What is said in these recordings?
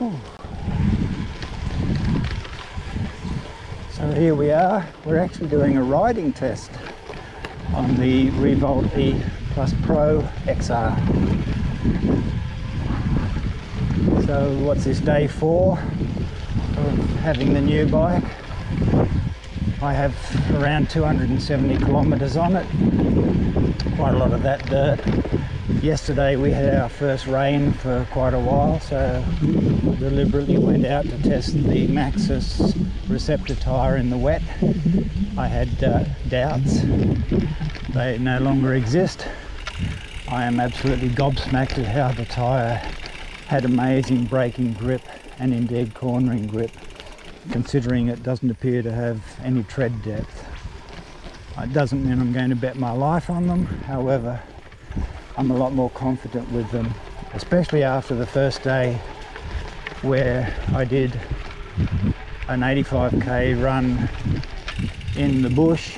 Ooh. So here we are, we're actually doing a riding test on the Revolt E Plus Pro XR. So what's this, day 4 of having the new bike? I have around 270 kilometres on it, quite a lot of that dirt. Yesterday we had our first rain for quite a while, so deliberately went out to test the Maxxis receptor tyre in the wet. I had doubts, they no longer exist. I am absolutely gobsmacked at how the tyre had amazing braking grip and indeed cornering grip, considering it doesn't appear to have any tread depth. It doesn't mean I'm going to bet my life on them, however I'm a lot more confident with them, especially after the first day where I did an 85k run in the bush,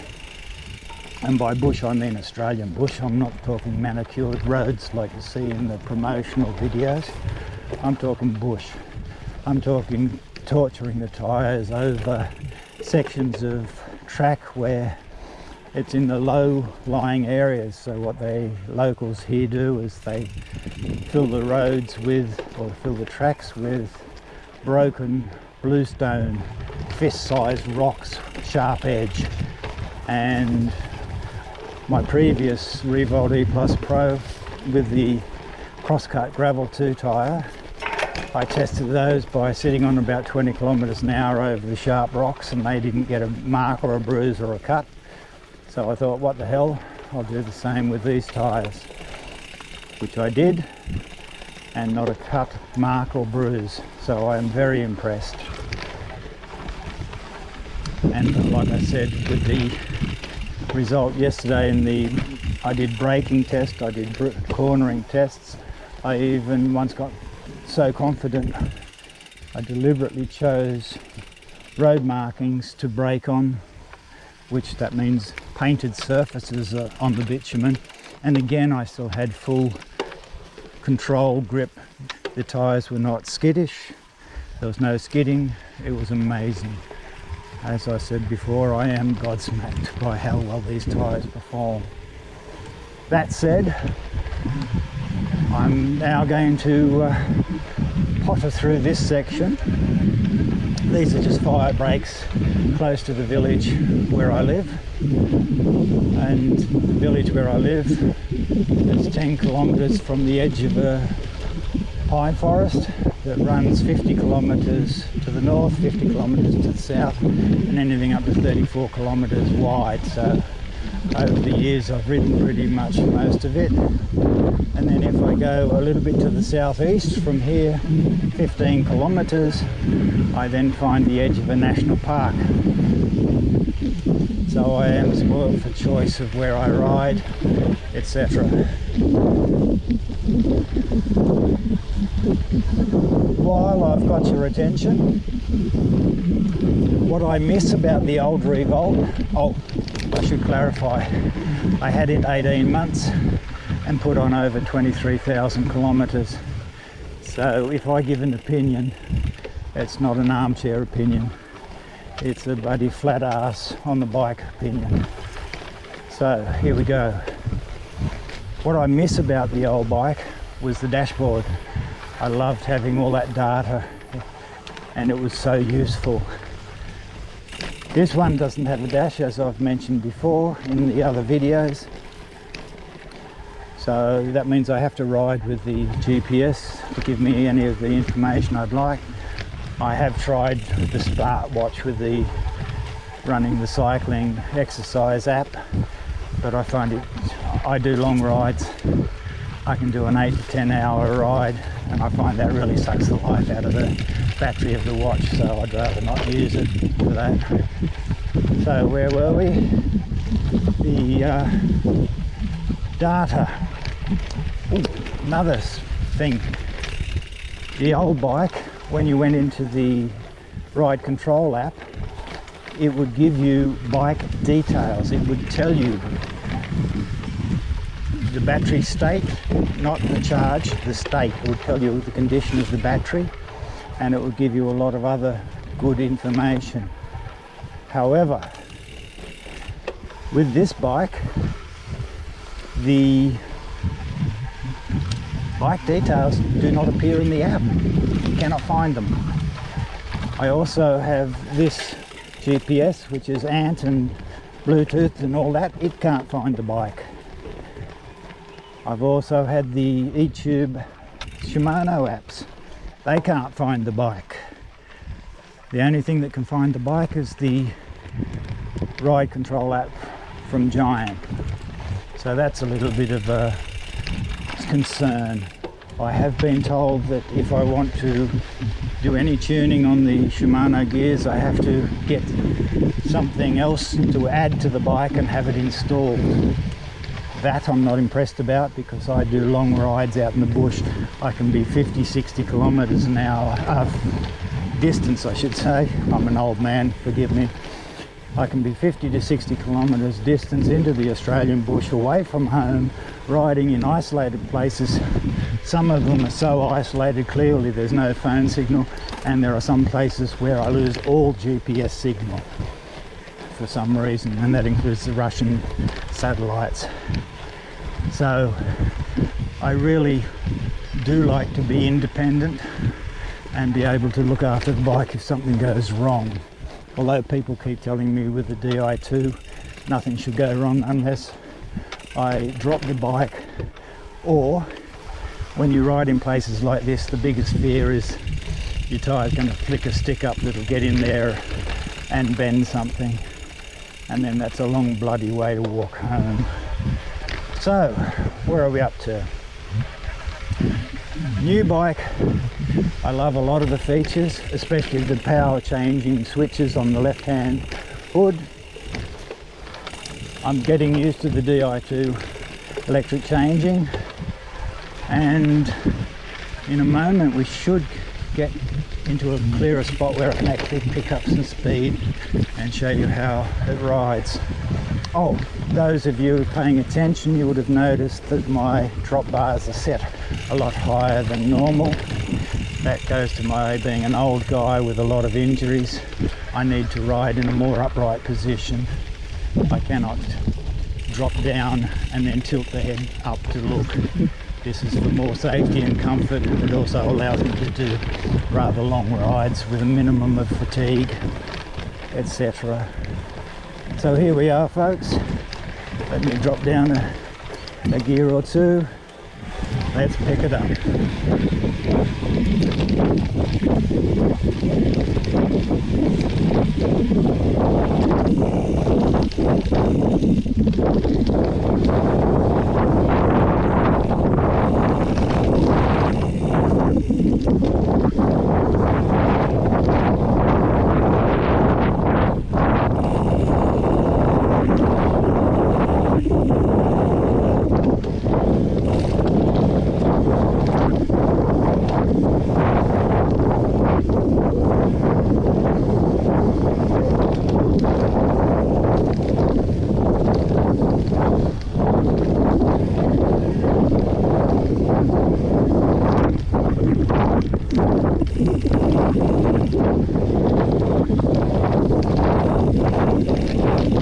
and by bush I mean Australian bush. I'm not talking manicured roads like you see in the promotional videos. I'm talking bush. I'm talking torturing the tyres over sections of track where it's in the low-lying areas. So what they locals here do is they fill the roads with, or fill the tracks with, broken bluestone, fist-sized rocks, sharp edge. And my previous Revolt E Plus Pro with the crosscut Revolt E tyre, I tested those by sitting on about 20 kilometres an hour over the sharp rocks, and they didn't get a mark or a bruise or a cut. So I thought, what the hell, I'll do the same with these tyres, which I did, and not a cut, mark or bruise. So I am very impressed. And like I said, with the result yesterday I did braking tests, I did cornering tests. I even once got so confident I deliberately chose road markings to brake on, which that means painted surfaces on the bitumen, and again I still had full control grip. The tyres were not skittish, there was no skidding, it was amazing. As I said before, I am godsmacked by how well these tyres perform. That said, I'm now going to potter through this section. These are just fire breaks close to the village where I live, and the village where I live is 10 kilometres from the edge of a pine forest that runs 50 kilometres to the north, 50 kilometres to the south, and anything up to 34 kilometres wide. So over the years I've ridden pretty much most of it. And then if I go a little bit to the southeast from here, 15 kilometres, I then find the edge of a national park. So I am spoiled for choice of where I ride, etc. While I've got your attention, what I miss about the old Revolt, I should clarify, I had it 18 months and put on over 23,000 kilometres. So if I give an opinion, it's not an armchair opinion, it's a bloody flat ass on the bike opinion. So here we go. What I miss about the old bike was the dashboard. I loved having all that data and it was so useful. This one doesn't have a dash, as I've mentioned before in the other videos. So that means I have to ride with the GPS to give me any of the information I'd like. I have tried the smartwatch with the running the cycling exercise app, but I find it, I do long rides. I can do an 8 to 10 hour ride, and I find that really sucks the life out of the battery of the watch, so I'd rather not use it for that. So where were we? The data. Ooh, another thing. The old bike, when you went into the ride control app, it would give you bike details. It would tell you the battery state, not the charge, the state. It would tell you the condition of the battery, and it will give you a lot of other good information. However, with this bike, the bike details do not appear in the app. You cannot find them. I also have this GPS, which is ANT and Bluetooth and all that. It can't find the bike. I've also had the eTube Shimano apps. They can't find the bike. The only thing that can find the bike is the ride control app from Giant. So that's a little bit of a concern. I have been told that if I want to do any tuning on the Shimano gears, I have to get something else to add to the bike and have it installed. That I'm not impressed about, because I do long rides out in the bush. I can be 50-60 kilometers an hour distance, I should say. I'm an old man, forgive me. I can be 50 to 60 kilometers distance into the Australian bush, away from home, riding in isolated places. Some of them are so isolated, clearly there's no phone signal, and there are some places where I lose all GPS signal for some reason, and that includes the Russian satellites. So I really do like to be independent and be able to look after the bike if something goes wrong. Although people keep telling me with the Di2 nothing should go wrong unless I drop the bike, or when you ride in places like this, the biggest fear is your tyre's going to flick a stick up that'll get in there and bend something, and then that's a long bloody way to walk home. So where are we up to? New bike. I love a lot of the features, especially the power changing switches on the left hand hood. I'm getting used to the Di2 electric changing, and in a moment we should get into a clearer spot where I can actually pick up some speed and show you how it rides. Oh, those of you paying attention, you would have noticed that my drop bars are set a lot higher than normal. That goes to my being an old guy with a lot of injuries. I need to ride in a more upright position. I cannot drop down and then tilt the head up to look. This is for more safety and comfort. It also allows me to do rather long rides with a minimum of fatigue, etc. So here we are, folks. Let me drop down a gear or two. Let's pick it up.